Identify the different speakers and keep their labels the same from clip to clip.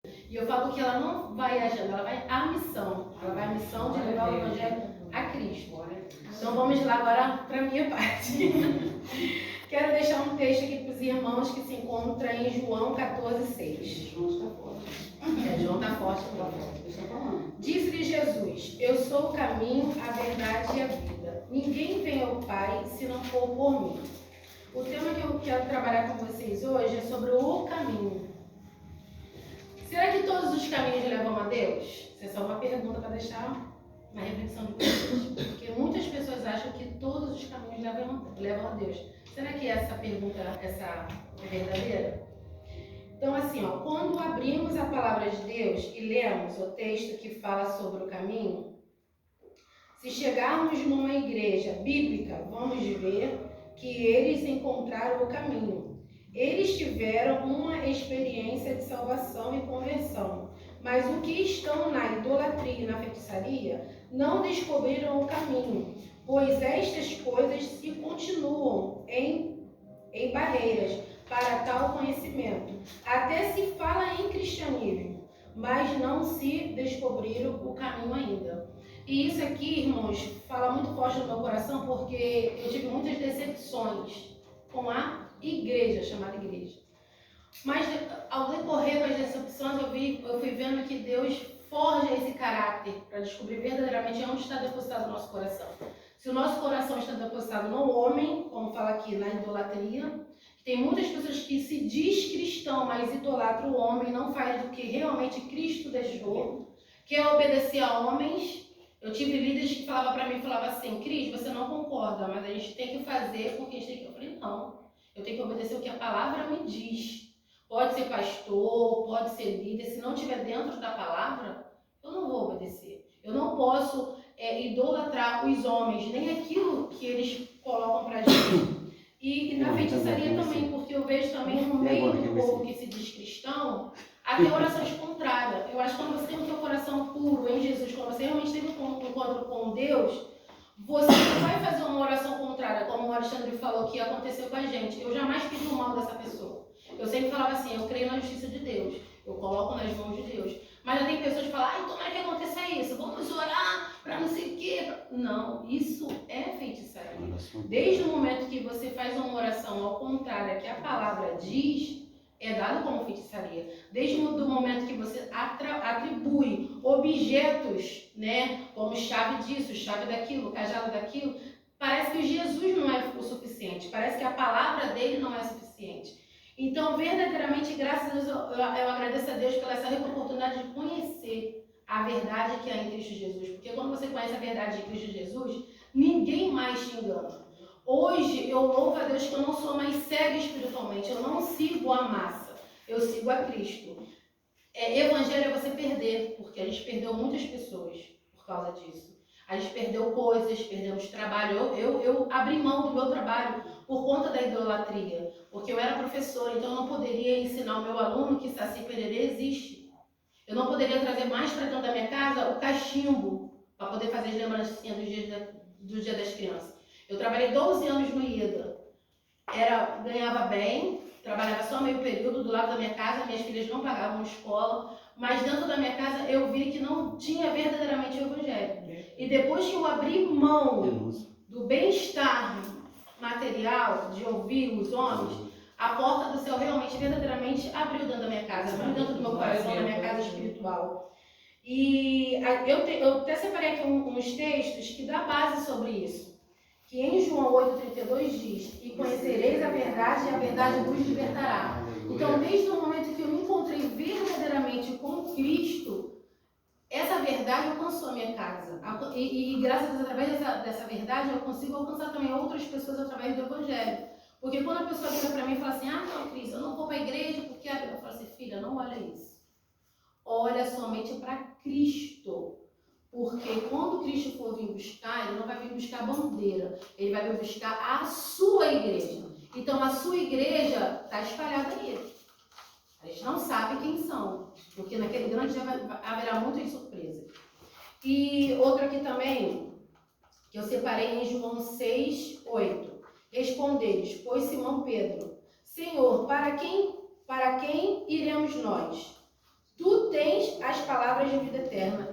Speaker 1: E eu falo que ela não vai agenda, ela vai à missão. Ela vai à missão de levar o Evangelho a Cristo. Então vamos lá agora para a minha parte. Quero deixar um texto aqui para os irmãos que se encontra em João 14,6. João está forte. Disse-lhe Jesus: Eu sou o caminho, a verdade e a vida. Ninguém vem ao Pai se não for por mim. O tema que eu quero trabalhar com vocês hoje é sobre o caminho. Será que todos os caminhos levam a Deus? Essa é só uma pergunta para deixar uma reflexão de vocês. Porque muitas pessoas acham que todos os caminhos levam a Deus. Será que essa pergunta é verdadeira? Então, assim, quando abrimos a palavra de Deus e lemos o texto que fala sobre o caminho, se chegarmos numa igreja bíblica, vamos ver que eles encontraram o caminho. Eles tiveram uma experiência de salvação e conversão, mas o que estão na idolatria e na feitiçaria não descobriram o caminho, pois estas coisas se continuam em barreiras para tal conhecimento. Até se fala em cristianismo, mas não se descobriram o caminho ainda. E isso aqui, irmãos, fala muito forte no meu coração, porque eu tive muitas decepções com a igreja, chamada igreja. Mas ao decorrer das decepções, eu fui vendo que Deus forja esse caráter para descobrir verdadeiramente onde está depositado o nosso coração. Se o nosso coração está depositado no homem, como fala aqui, na idolatria, tem muitas pessoas que se diz cristão, mas idolatra o homem, não faz do que realmente Cristo deixou, quer obedecer a homens. Eu tive líderes que falavam para mim, assim, Cris, você não concorda, mas a gente tem que fazer porque a gente tem que... Eu falei, não, eu tenho que obedecer o que a palavra me diz. Pode ser pastor, pode ser líder, se não estiver dentro da palavra, eu não vou obedecer. Eu não posso idolatrar os homens, nem aquilo que eles colocam para a gente. E na feitiçaria também, porque eu vejo também no meio do povo que se diz cristão, até orações contrárias. Eu acho que quando você tem o seu coração puro em Jesus, quando você realmente teve um encontro com Deus, você não vai fazer uma oração contrária, como o Alexandre falou que aconteceu com a gente. Eu jamais pedi o mal dessa pessoa. Eu sempre falava assim, eu creio na justiça de Deus, eu coloco nas mãos de Deus. Mas já tem pessoas que falam, ai, tomara que aconteça isso, vamos orar para não sei o quê. Não, isso é feitiçaria. Desde o momento que você faz uma oração ao contrário que a palavra diz, é dado como feitiçaria. Desde o momento que você atribui objetos, né, como chave disso, chave daquilo, cajado daquilo, parece que Jesus não é o suficiente, parece que a palavra dele não é suficiente. Então, verdadeiramente, graças a Deus, eu agradeço a Deus pela essa rica oportunidade de conhecer a verdade que há em Cristo Jesus. Porque quando você conhece a verdade de Cristo Jesus, ninguém mais te engana. Hoje, eu louvo a Deus que eu não sou mais cega espiritualmente, eu não sigo a massa, eu sigo a Cristo. Evangelho é você perder, porque a gente perdeu muitas pessoas por causa disso. A gente perdeu coisas, perdemos trabalho. Eu abri mão do meu trabalho por conta da idolatria, porque eu era professora, então eu não poderia ensinar ao meu aluno que Saci Pererê existe. Eu não poderia trazer mais para dentro da minha casa o cachimbo, para poder fazer as lembrancinhas do dia das crianças. Eu trabalhei 12 anos no IEDA, ganhava bem, trabalhava só meio período do lado da minha casa, minhas filhas não pagavam escola, mas dentro da minha casa eu vi que não tinha verdadeiramente o Evangelho. E depois que eu abri mão do bem-estar material, de ouvir os homens, a porta do céu realmente, verdadeiramente abriu dentro da minha casa, abriu dentro do meu coração, da minha casa espiritual. E eu até separei aqui uns textos que dá base sobre isso. Que em João 8,32 diz, e conhecereis a verdade e a verdade vos libertará. Então, desde o momento que eu me encontrei verdadeiramente com Cristo, essa verdade alcançou a minha casa. E graças a Deus, através dessa verdade, eu consigo alcançar também outras pessoas através do Evangelho. Porque quando a pessoa vira para mim e fala assim, ah, não, Cris, eu não vou para a igreja porque... Eu falo assim, filha, não olha isso. Olha somente para Cristo. Porque quando Cristo for vir buscar, ele não vai vir buscar bandeira, ele vai vir buscar a sua igreja. Então a sua igreja está espalhada aí. A gente não sabe quem são, porque naquele grande dia haverá muitas surpresas. E outro aqui também, que eu separei em João 6:8. Respondei-lhes, pois Simão Pedro, Senhor, para quem iremos nós? Tu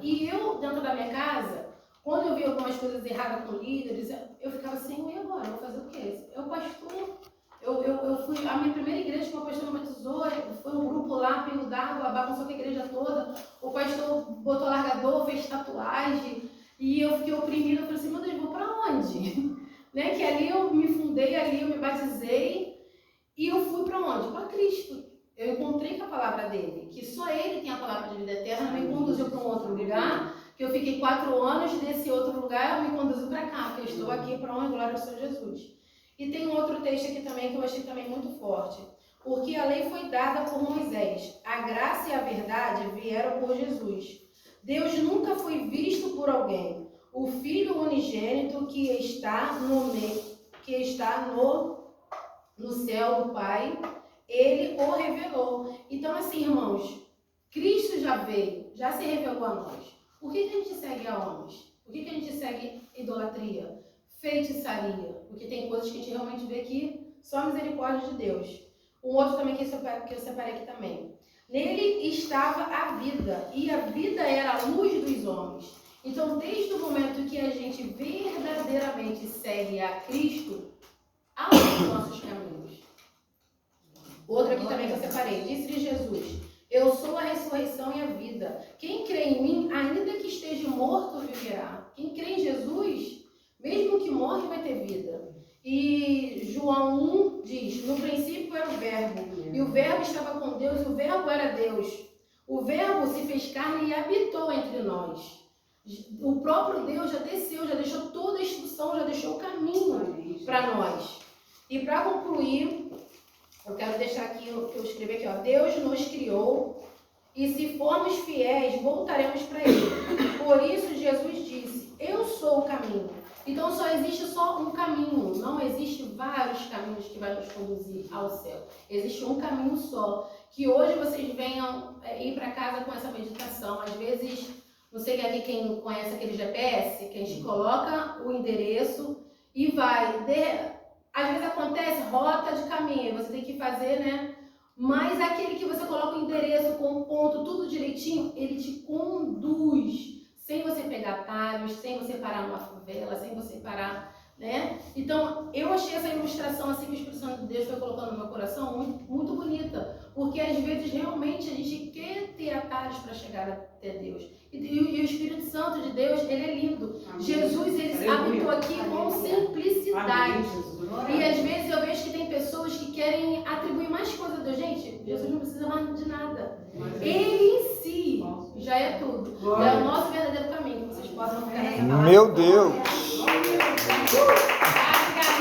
Speaker 1: E eu, dentro da minha casa, quando eu vi algumas coisas erradas com líderes, eu ficava assim, e agora? Eu vou fazer o quê? Eu, pastor, eu fui, a minha primeira igreja que o pastor me batizou, foi um grupo lá, pelo d'água, bagunçou com a igreja toda, o pastor botou largador, fez tatuagem, e eu fiquei oprimida, eu falei assim, meu Deus, vou pra onde? Né? Que ali eu me fundei, ali eu me batizei, e eu fui para onde? Para Cristo. Eu encontrei com a palavra dele, que só ele tem a palavra de vida eterna, me conduziu para um outro lugar, que eu fiquei 4 anos, desse outro lugar me conduziu para cá, porque eu estou aqui para honra e glória ao Senhor Jesus. E tem um outro texto aqui também que eu achei também muito forte. Porque a lei foi dada por Moisés, a graça e a verdade vieram por Jesus. Deus nunca foi visto por alguém. O Filho unigênito que está no céu do Pai, ele o revelou. Então, assim, irmãos, Cristo já veio, já se revelou a nós. Por que a gente segue a homens? Por que a gente segue idolatria, feitiçaria? Porque tem coisas que a gente realmente vê que só a misericórdia de Deus. Um outro também que eu separei aqui também. Nele estava a vida, e a vida era a luz dos homens. Então, desde o momento que a gente verdadeiramente segue a Cristo, há os nossos caminhos. Outro aqui também que eu separei. Disse-lhe Jesus, eu sou a ressurreição e a vida. Quem crê em mim, ainda que esteja morto, viverá. Quem crê em Jesus, mesmo que morre, vai ter vida. E João 1 diz, no princípio era o verbo, e o verbo estava com Deus, e o verbo era Deus. O verbo se fez carne e habitou entre nós. O próprio Deus já desceu, já deixou toda a instrução, já deixou o caminho para nós. E para concluir, eu quero deixar aqui o que eu escrevi aqui, ó. Deus nos criou e se formos fiéis, voltaremos para Ele. Por isso Jesus disse, eu sou o caminho. Então só existe só um caminho, não existe vários caminhos que vai nos conduzir ao céu. Existe um caminho só. Que hoje vocês venham ir para casa com essa meditação. Às vezes, não sei aqui quem conhece aquele GPS, que a gente coloca o endereço e vai. Às vezes acontece rota de caminho, você tem que fazer, né? Mas aquele que você coloca o endereço com o ponto, tudo direitinho, ele te conduz. Sem você pegar atalhos, sem você parar numa favela, sem você parar, né? Então, eu achei essa ilustração assim que o Espírito Santo de Deus foi colocando no meu coração muito, muito bonita. Porque às vezes realmente a gente quer ter atalhos para chegar até Deus. E o Espírito Santo de Deus, ele é lindo. Amém. Jesus, ele habitou aqui com simplicidade. E às vezes eu vejo que tem pessoas que querem atribuir mais coisas a Deus. Gente, Jesus não precisa mais de nada. Ele em si já é tudo. É o nosso verdadeiro caminho, que vocês possam ficar nessa palavra.
Speaker 2: Meu Deus!